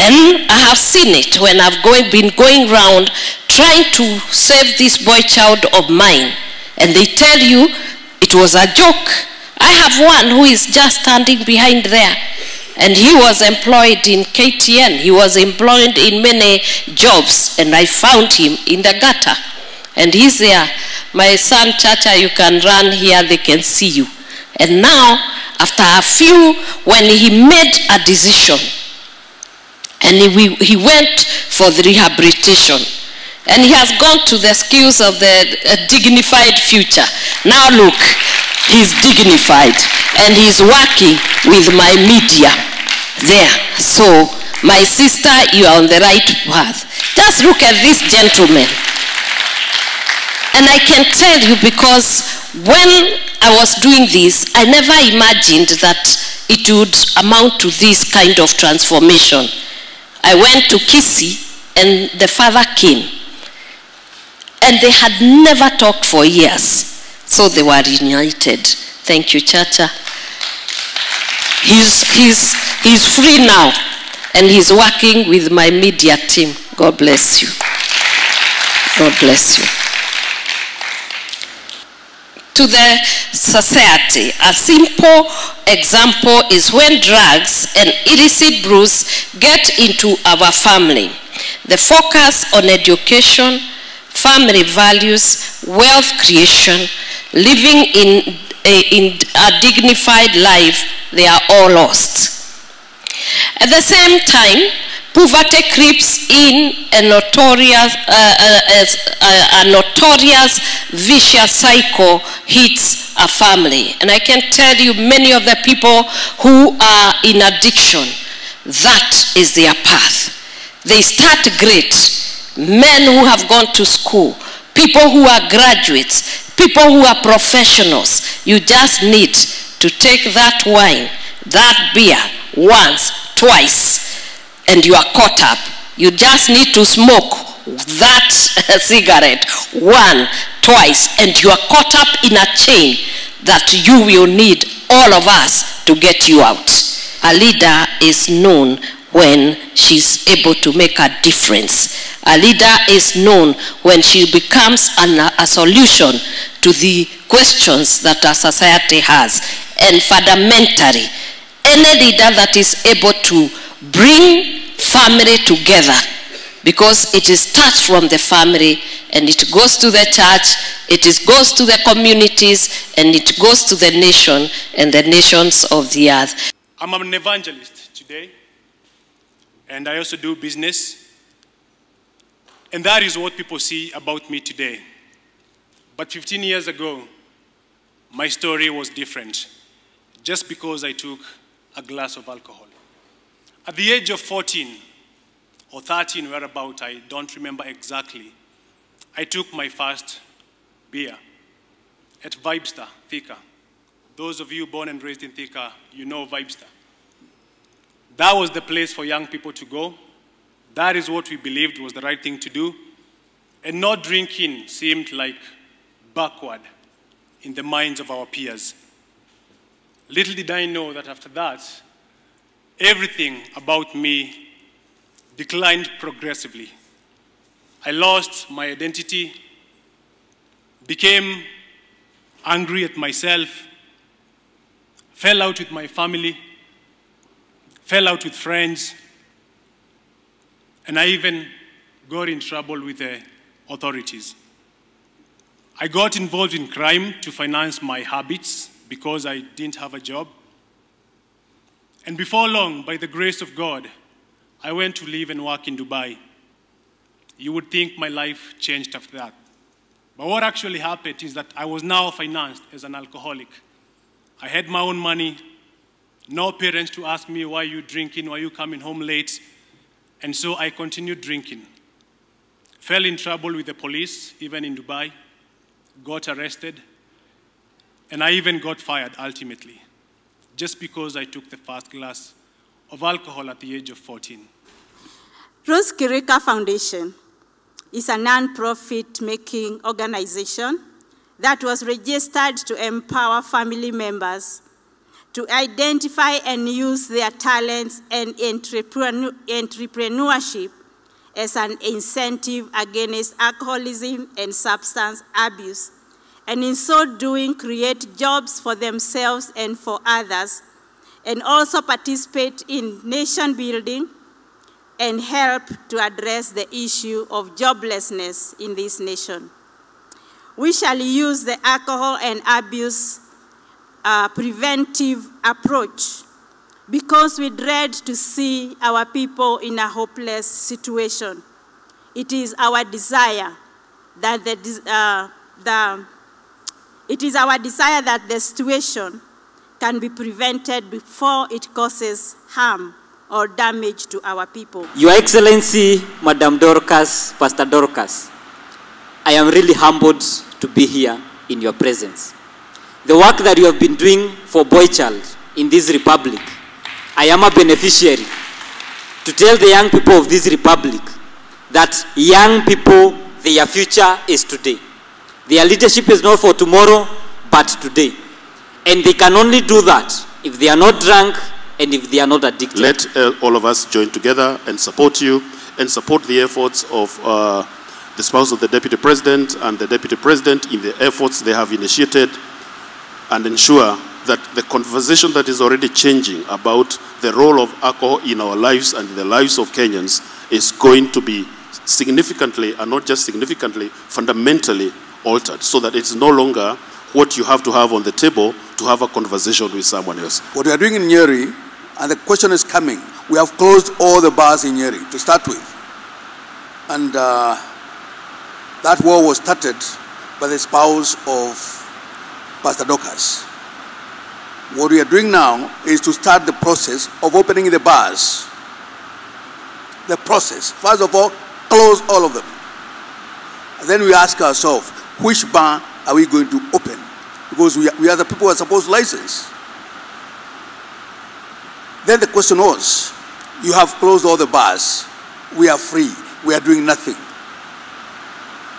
And I have seen it when I've been going around trying to save this boy child of mine. And they tell you it was a joke. I have one who is just standing behind there. And he was employed in KTN. He was employed in many jobs. And I found him in the gutter. And he's there. My son, Chacha, you can run here, they can see you. And now, after a few, when he made a decision, and he went for the rehabilitation, and he has gone to the skills of the dignified future. Now look, he's dignified, and he's working with my media there. So, my sister, you are on the right path. Just look at this gentleman. And I can tell you, because when I was doing this, I never imagined that it would amount to this kind of transformation. I went to Kisii, and the father came. And they had never talked for years. So they were reunited. Thank you, Chacha. He's free now. And he's working with my media team. God bless you. God bless you. To the society, a simple example is when drugs and illicit brews get into our family. The focus on education, family values, wealth creation, living in a dignified life, they are all lost. At the same time, poverty creeps in a notorious vicious cycle hits a family. And I can tell you, many of the people who are in addiction, that is their path. They start great. Men who have gone to school, people who are graduates, people who are professionals. You just need to take that wine, that beer, once, twice, and you are caught up. You just need to smoke that cigarette one, twice, and you are caught up in a chain that you will need all of us to get you out. A leader is known when she's able to make a difference. A leader is known when she becomes a solution to the questions that our society has. And fundamentally, any leader that is able to bring family together, because it starts from the family and it goes to the church, it goes to the communities, and it goes to the nation and the nations of the earth. I'm an evangelist today, and I also do business, and that is what people see about me today. But 15 years ago, my story was different, just because I took a glass of alcohol. At the age of 14 or 13, whereabout, I don't remember exactly, I took my first beer at Vibster, Thika. Those of you born and raised in Thika, you know Vibster. That was the place for young people to go. That is what we believed was the right thing to do. And not drinking seemed like backward in the minds of our peers. Little did I know that after that, everything about me declined progressively. I lost my identity, became angry at myself, fell out with my family, fell out with friends, and I even got in trouble with the authorities. I got involved in crime to finance my habits because I didn't have a job. And before long, by the grace of God, I went to live and work in Dubai. You would think my life changed after that. But what actually happened is that I was now financed as an alcoholic. I had my own money, no parents to ask me, why are you drinking, why are you coming home late? And so I continued drinking. Fell in trouble with the police, even in Dubai, got arrested, and I even got fired ultimately, just because I took the first glass of alcohol at the age of 14. Rose Kirika Foundation is a non-profit making organization that was registered to empower family members to identify and use their talents and entrepreneurship as an incentive against alcoholism and substance abuse, and in so doing create jobs for themselves and for others, and also participate in nation building and help to address the issue of joblessness in this nation. We shall use the alcohol and abuse preventive approach because we dread to see our people in a hopeless situation. It is our desire that the situation can be prevented before it causes harm or damage to our people. Your Excellency, Madam Dorcas, Pastor Dorcas, I am really humbled to be here in your presence. The work that you have been doing for Boy Child in this republic, I am a beneficiary to tell the young people of this republic that young people, their future is today. Their leadership is not for tomorrow, but today. And they can only do that if they are not drunk and if they are not addicted. Let all of us join together and support you and support the efforts of the spouse of the Deputy President and the Deputy President in the efforts they have initiated, and ensure that the conversation that is already changing about the role of alcohol in our lives and in the lives of Kenyans is going to be significantly, and not just significantly, fundamentally altered, so that it's no longer what you have to have on the table to have a conversation with someone else. What we are doing in Nyeri, and the question is coming, we have closed all the bars in Nyeri to start with. And that war was started by the spouse of Pastor Dorcas. What we are doing now is to start the process of opening the bars. The process. First of all, close all of them. And then we ask ourselves, which bar are we going to open? Because we are the people who are supposed to license. Then the question was, you have closed all the bars. We are free. We are doing nothing.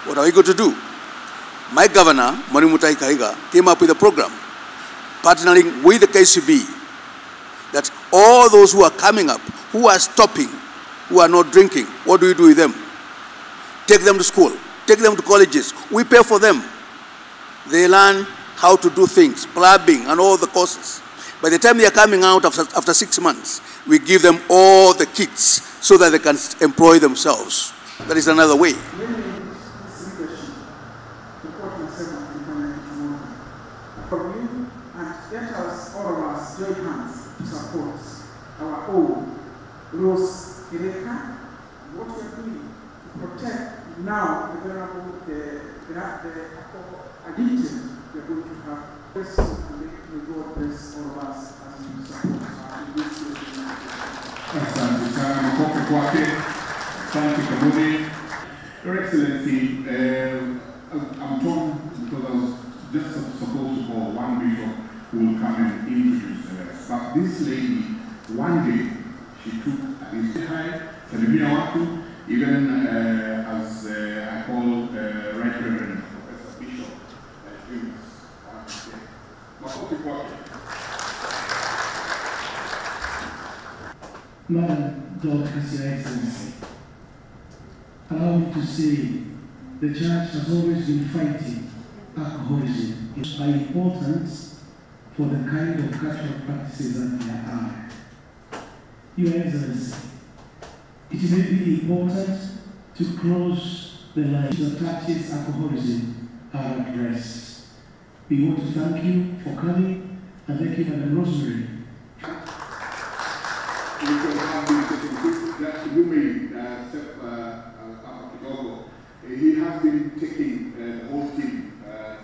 What are we going to do? My governor, Marimutai Kaiga, came up with a program, partnering with the KCB, that all those who are coming up, who are stopping, who are not drinking, what do we do with them? Take them to school, take them to colleges. We pay for them. They learn how to do things, plumbing and all the courses. By the time they are coming out after 6 months, we give them all the kits so that they can employ themselves. That is another way. Let us, all of us, join hands to support our own Rose Kireka. What we are doing to protect now the vulnerable, the addicted we are going to have. May God bless all of us as we support in this Thank you, Kabudi. Your Excellency, I'm torn because I was just supposed to call one bishop who will come and introduce the rest. But this lady, one day, she took his high, Salimia Watu, even as I call Right Reverend Professor Bishop James. Madam Dorcas, Your Excellency, allow me to say the Church has always been fighting alcoholism. It's by importance for the kind of cultural practices that there are. Your Excellency, it may be important to close the lines that touches alcoholism are at rest. We want to thank you for coming and thank you, Madam Rosemary. He has been taking the whole team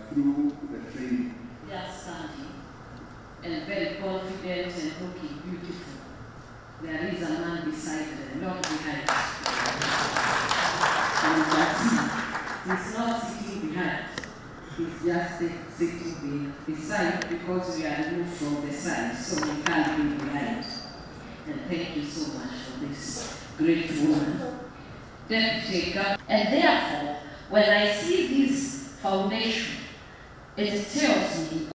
through the training. Yes, standing and very confident and looking beautiful. There is a man beside her, not behind her. And he's not sitting behind. He's just sitting beside because we are removed from the side, so we can't be behind. And thank you so much for this great woman. And therefore, when I see this foundation, it tells me